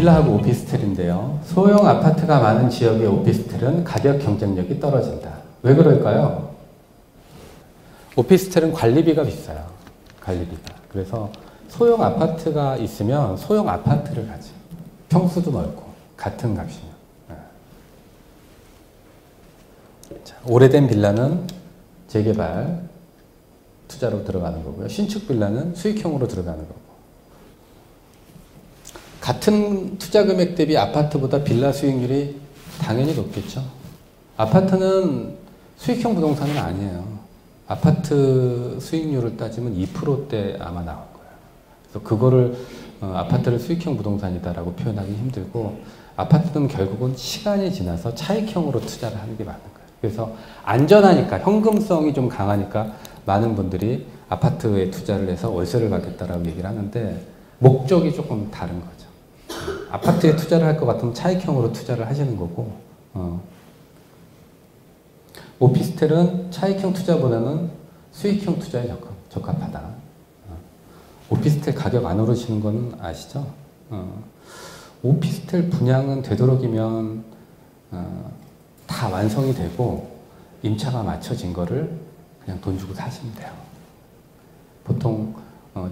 빌라하고 오피스텔인데요. 소형 아파트가 많은 지역의 오피스텔은 가격 경쟁력이 떨어진다. 왜 그럴까요? 오피스텔은 관리비가 비싸요. 관리비가. 그래서 소형 아파트가 있으면 소형 아파트를 가죠. 평수도 넓고 같은 값이면. 자, 오래된 빌라는 재개발 투자로 들어가는 거고요. 신축 빌라는 수익형으로 들어가는 거고. 같은 투자 금액 대비 아파트보다 빌라 수익률이 당연히 높겠죠. 아파트는 수익형 부동산은 아니에요. 아파트 수익률을 따지면 2%대 아마 나올 거예요. 그래서 그거를 아파트를 수익형 부동산이다라고 표현하기 힘들고, 아파트는 결국은 시간이 지나서 차익형으로 투자를 하는 게 맞는 거예요. 그래서 안전하니까, 현금성이 좀 강하니까 많은 분들이 아파트에 투자를 해서 월세를 받겠다라고 얘기를 하는데, 목적이 조금 다른 거죠. 아파트에 투자를 할 것 같으면 차익형으로 투자를 하시는 거고, 오피스텔은 차익형 투자보다는 수익형 투자에 적합하다. 오피스텔 가격 안 오르시는 건 아시죠? 오피스텔 분양은 되도록이면 다 완성이 되고 임차가 맞춰진 거를 그냥 돈 주고 사시면 돼요. 보통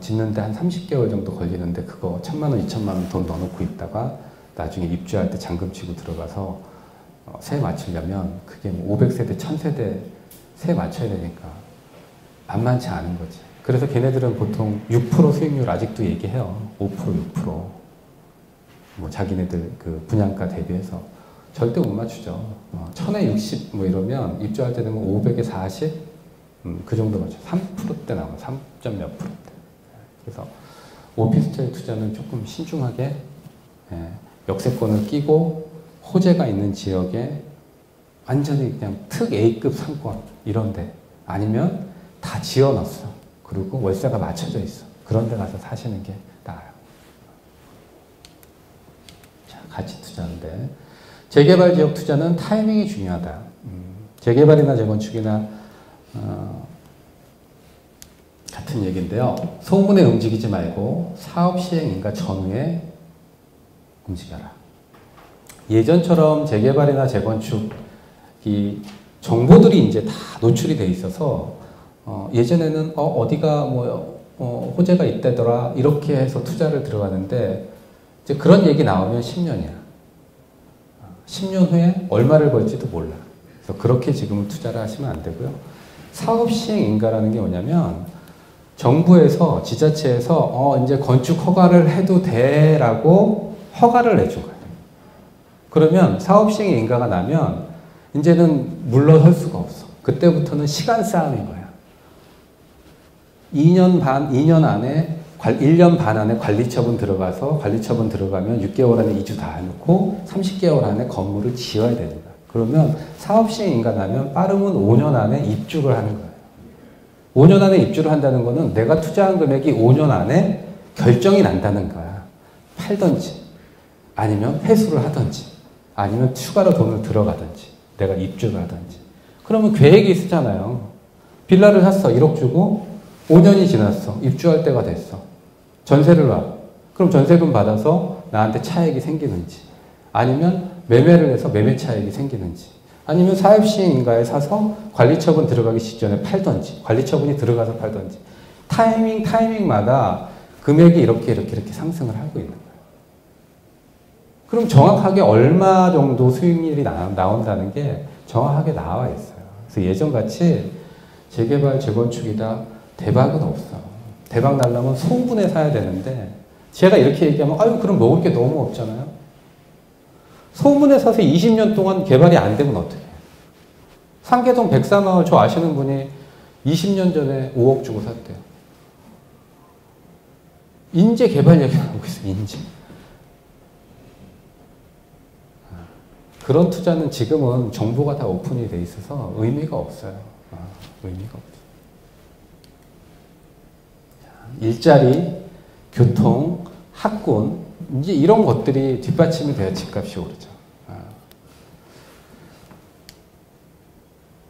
짓는데 한 30개월 정도 걸리는데, 그거 1,000만 원, 2,000만 원 돈 넣어놓고 있다가 나중에 입주할 때 잔금 치고 들어가서 세 맞추려면 그게 뭐 500세대, 1000세대 세 맞춰야 되니까 만만치 않은 거지. 그래서 걔네들은 보통 6% 수익률 아직도 얘기해요. 5%, 6%. 뭐 자기네들 그 분양가 대비해서 절대 못 맞추죠. 1000에 60 뭐 이러면 입주할 때 되면 500에 40? 그 정도 맞죠. 3%대 나와요. 3점 몇 %대. 그래서 오피스텔 투자는 조금 신중하게, 역세권을 끼고 호재가 있는 지역에 완전히 그냥 특 A급 상권 이런데, 아니면 다 지어놨어. 그리고 월세가 맞춰져 있어. 그런 데 가서 사시는 게 나아요. 자, 가치 투자인데, 재개발 지역 투자는 타이밍이 중요하다. 재개발이나 재건축이나 같은 얘기인데요. 소문에 움직이지 말고 사업 시행인가 전후에 움직여라. 예전처럼 재개발이나 재건축이 정보들이 이제 다 노출이 돼 있어서, 예전에는 어디가 호재가 있다더라 이렇게 해서 투자를 들어가는데, 이제 그런 얘기 나오면 10년이야. 10년 후에 얼마를 벌지도 몰라. 그래서 그렇게 지금은 투자를 하시면 안 되고요. 사업 시행 인가라는 게 뭐냐면, 정부에서, 지자체에서 이제 건축 허가를 해도 돼라고 허가를 내준 거예요. 그러면 사업 시행 인가가 나면 이제는 물러설 수가 없어. 그때부터는 시간 싸움인 거야. 2년 안에 1년 반 안에 관리처분 들어가서, 관리처분 들어가면 6개월 안에 이주 다 해놓고 30개월 안에 건물을 지어야 되는 거야. 그러면 사업 시행 인가 나면 빠르면 5년 안에 입주를 하는 거예요. 5년 안에 입주를 한다는 거는 내가 투자한 금액이 5년 안에 결정이 난다는 거야. 팔던지, 아니면 회수를 하던지, 아니면 추가로 돈을 들어가든지, 내가 입주를 하든지. 그러면 계획이 있잖아요. 빌라를 샀어. 1억 주고 5년이 지났어. 입주할 때가 됐어. 전세를 놔. 그럼 전세금 받아서 나한테 차익이 생기는지, 아니면 매매를 해서 매매 차익이 생기는지, 아니면 사업시행인가에 사서 관리처분 들어가기 직전에 팔던지, 관리처분이 들어가서 팔던지, 타이밍마다 금액이 이렇게 상승을 하고 있는 거예요. 그럼 정확하게 얼마 정도 수익률이 나온다는 게 정확하게 나와 있어요. 그래서 예전같이 재개발, 재건축이다 대박은 없어. 대박 날려면 소분에 사야 되는데, 제가 이렇게 얘기하면 아유 그럼 먹을 게 너무 없잖아요. 소문에 사서 20년 동안 개발이 안 되면 어떡해. 상계동 백사마을 저 아시는 분이 20년 전에 5억 주고 샀대요. 인재 개발 얘기 나오고 있어요. 인재. 그런 투자는 지금은 정보가 다 오픈이 돼 있어서 의미가 없어요. 의미가 없어요. 일자리, 교통, 학군, 이제 이런 것들이 뒷받침이 돼야 집값이 오르죠.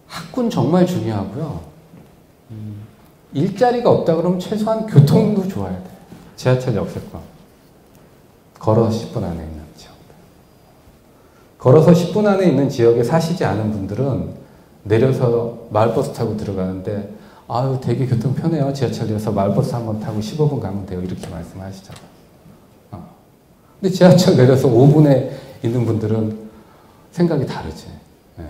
학군 정말 중요하고요. 일자리가 없다 그러면 최소한 교통도 좋아야 돼. 지하철 역세권. 걸어서 10분 안에 있는 지역들. 걸어서 10분 안에 있는 지역에 사시지 않은 분들은 내려서 마을버스 타고 들어가는데 아유 되게 교통 편해요. 지하철에서 마을버스 한번 타고 15분 가면 돼요. 이렇게 말씀하시잖아요. 근데 지하철 내려서 5분에 있는 분들은 생각이 다르지. 예.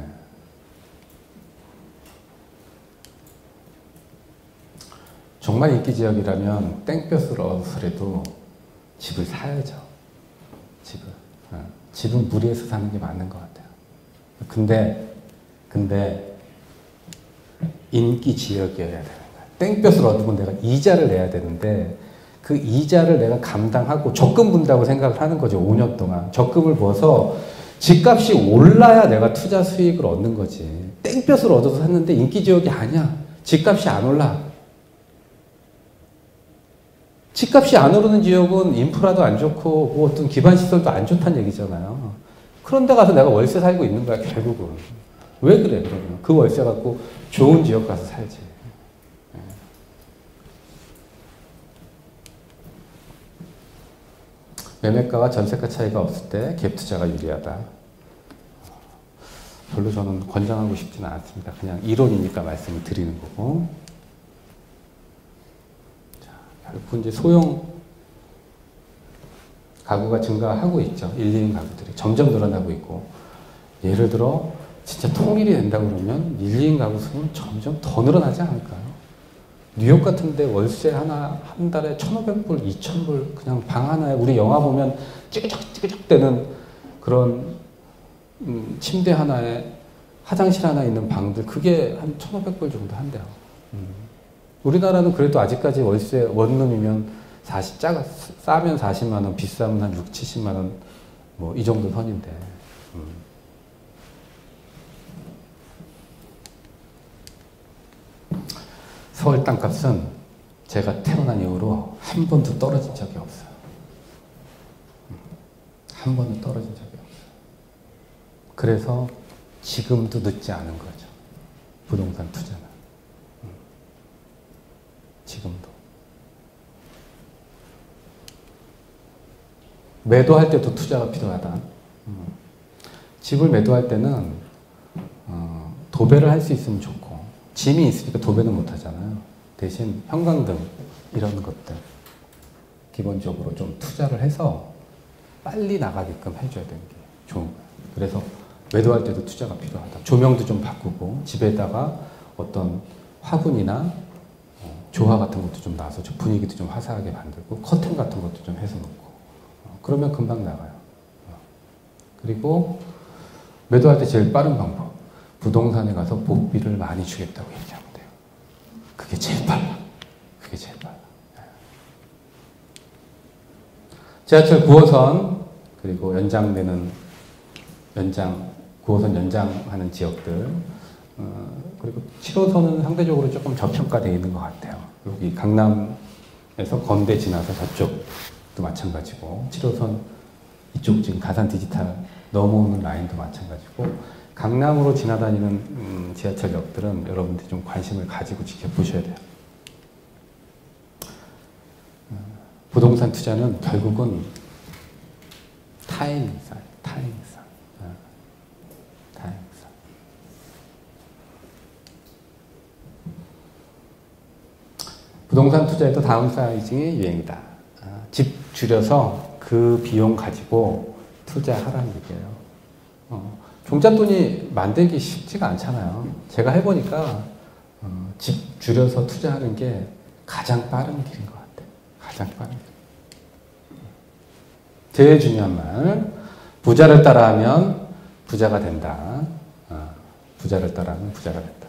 정말 인기 지역이라면 땡볕을 얻어서라도 집을 사야죠. 집을. 집은 무리해서 사는 게 맞는 것 같아요. 근데 인기 지역이어야 되는 거야. 땡볕을 얻으면 내가 이자를 내야 되는데 그 이자를 내가 감당하고 적금 분다고 생각을 하는 거죠. 5년 동안. 적금을 부어서 집값이 올라야 내가 투자 수익을 얻는 거지. 땡볕을 얻어서 샀는데 인기 지역이 아니야. 집값이 안 올라. 집값이 안 오르는 지역은 인프라도 안 좋고 뭐 어떤 기반 시설도 안 좋다는 얘기잖아요. 그런데 가서 내가 월세 살고 있는 거야 결국은. 왜 그래 그러면? 그 월세 갖고 좋은 지역 가서 살지. 매매가와 전세가 차이가 없을 때 갭 투자가 유리하다. 별로 저는 권장하고 싶지는 않습니다. 그냥 이론이니까 말씀을 드리는 거고. 자, 결국 이제 소형 가구가 증가하고 있죠. 1, 2인 가구들이 점점 늘어나고 있고. 예를 들어 진짜 통일이 된다 그러면 1, 2인 가구 수는 점점 더 늘어나지 않을까요? 뉴욕 같은 데 월세 하나 한 달에 1,500불, 2,000불 그냥 방 하나에 우리 영화 보면 찌그적 되는 그런 침대 하나에 화장실 하나 있는 방들 그게 한 1,500불 정도 한대요. 우리나라는 그래도 아직까지 월세 원룸이면 싸면 40만 원, 비싸면 한 6, 70만 원 뭐 이 정도 선인데. 서울 땅값은 제가 태어난 이후로 한 번도 떨어진 적이 없어요. 한 번도 떨어진 적이 없어요. 그래서 지금도 늦지 않은 거죠. 부동산 투자는. 지금도. 매도할 때도 투자가 필요하다. 집을 매도할 때는 도배를 할 수 있으면 좋고 짐이 있으니까 도배는 못 하잖아요. 대신 형광등 이런 것들 기본적으로 좀 투자를 해서 빨리 나가게끔 해줘야 되는 게 좋은 거예요. 그래서 매도할 때도 투자가 필요하다. 조명도 좀 바꾸고 집에다가 어떤 화분이나 조화 같은 것도 좀 놔서 분위기도 좀 화사하게 만들고 커튼 같은 것도 좀 해서 놓고 그러면 금방 나가요. 그리고 매도할 때 제일 빠른 방법 부동산에 가서 복비를 많이 주겠다고 얘기하면 돼요. 그게 제일 빨라. 그게 제일 빨라. 지하철 9호선 그리고 9호선 연장하는 지역들 그리고 7호선은 상대적으로 조금 저평가되어 있는 것 같아요. 여기 강남에서 건대 지나서 저쪽도 마찬가지고 7호선 이쪽 지금 가산 디지털 넘어오는 라인도 마찬가지고 강남으로 지나다니는 지하철역들은 여러분들이 좀 관심을 가지고 지켜보셔야 돼요. 부동산 투자는 결국은 타이밍 싸움. 부동산 투자에도 다음 사이징이 유행이다. 집 줄여서 그 비용 가지고 투자하라는 얘기예요. 종잣돈이 만들기 쉽지가 않잖아요. 제가 해보니까 집 줄여서 투자하는 게 가장 빠른 길인 것 같아요. 가장 빠른 길. 제일 중요한 말, 부자를 따라하면 부자가 된다. 부자를 따라하면 부자가 된다.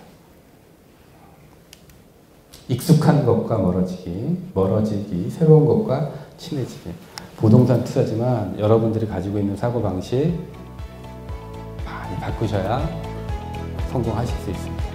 익숙한 것과 멀어지기, 새로운 것과 친해지기. 부동산 투자지만 여러분들이 가지고 있는 사고방식 많이 바꾸셔야 성공하실 수 있습니다.